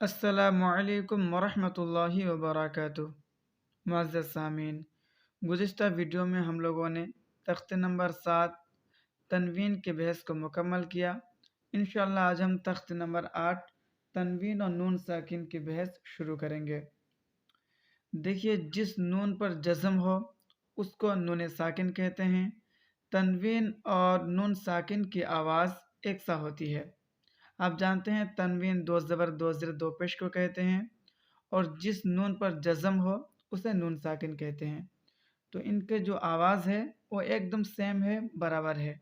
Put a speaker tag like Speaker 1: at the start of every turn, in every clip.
Speaker 1: السلام علیکم ورحمۃ اللہ وبرکاتہ۔ معزز سامعین، گزشتہ ویڈیو میں ہم لوگوں نے تختے نمبر 7 تنوین کے بحث کو مکمل کیا۔ انشاءاللہ آج ہم تختے نمبر 8 تنوین اور نون ساکن کی بحث شروع کریں گے۔ دیکھیے، جس نون پر جزم ہو اس کو نون ساکن کہتے ہیں۔ تنوین اور نون ساکن کی آواز ایک سا ہوتی ہے۔ آپ جانتے ہیں تنوین دو زبر دو زیر دو پیش کو کہتے ہیں، اور جس نون پر جزم ہو اسے نون ساکن کہتے ہیں۔ تو ان کے جو آواز ہے وہ ایک دم سیم ہے، برابر ہے۔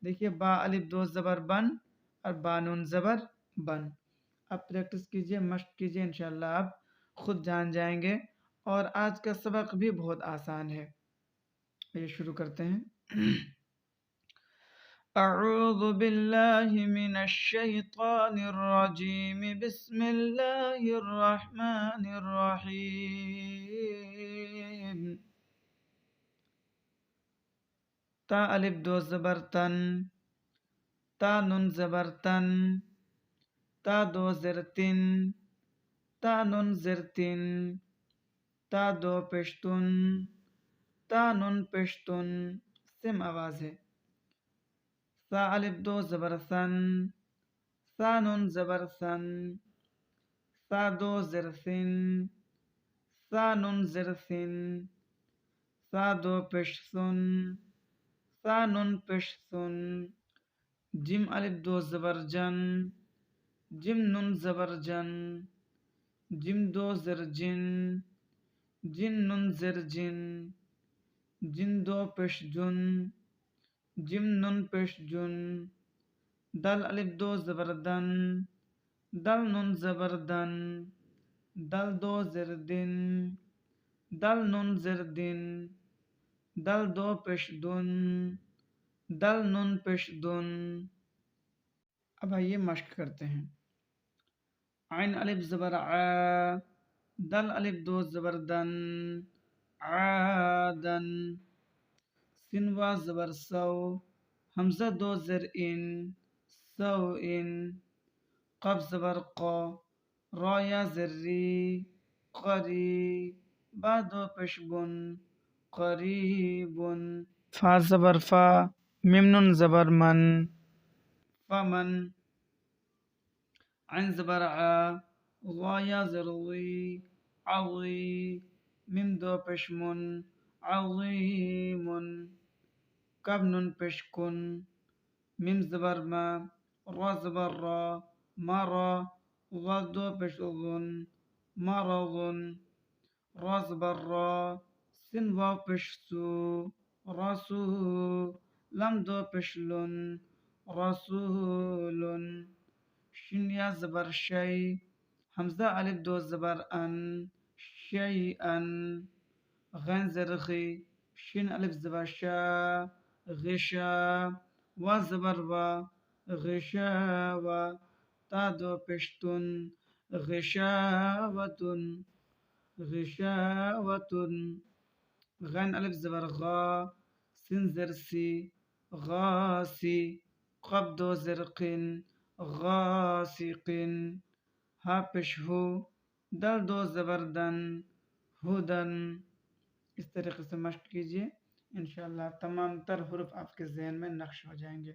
Speaker 1: دیکھیے، با الف دو زبر بن اور با نون زبر بن۔ اب پریکٹس کیجئے، مشق کیجئے، انشاءاللہ آپ خود جان جائیں گے۔ اور آج کا سبق بھی بہت آسان ہے۔ یہ شروع کرتے ہیں۔ اعوذ باللہ من الشیطان الرجیم، بسم اللہ الرحمن الرحیم۔ تا الف دو زبر تن، تا نون زبر تن، تا دو زر تن، تا نون زر تن، تا دو پشتن، تا نون پشتن، سیم آواز ہے۔ سا الف دو زبر سن، سا نون زبر سن، سا دو زر سن، سا نون زر سن، سا دو پیش سن، سا نون پیش سن۔ جیم الف دو زبر جن، جیم نون زبر جن، جیم دو زر جن، جن نون زر جن، جن دو پیش جن، جم نون پیش جن۔ دل الف دو زبر دن، دل نون زبر دن، دل دو زر دن، دل نون زر دن، دل دو پیش دن، دل نون پیش دن۔ اب آئیے مشق کرتے ہیں۔ عین الف زبر ع، دل الف دو زبر دن، عادن۔ سین وا زبر سو، حمزہ دو زر ان، سو ان۔ قف زبر قو، را یا زر ری، قری۔ با دو پیش بن، قریبن۔ فا زبر فا، میم نون زبر من، فمن۔ عین زبر ع، غا یا زر غی، عغی۔ میم دو پیش من، عظیمن۔ کب نون پیش کن، میم زبر ما، را زبر را، مرا۔ غا دو پیش غن، مرضن۔ را زبر را، سین واو پیش سو، رسو۔ لم دو پیش لن، رسولن۔ شین یا زبر شی، حمزہ الف دو زبر ان، شیئن۔ غین زر غی، شین الف زبر شا، غشا۔ وا زبر وا، غشاوہ۔ تا دو پیشتن، غشاوتن، غشاوتن۔ غین الف زبر غا، سین زر سی، غاسی۔ قب دو زر قن، غاسقن۔ ہا پیش ہو، دل دو زبر دن، ہدن۔ اس طریقے سے مشق کیجئے، انشاءاللہ تمام تر حروف آپ کے ذہن میں نقش ہو جائیں گے۔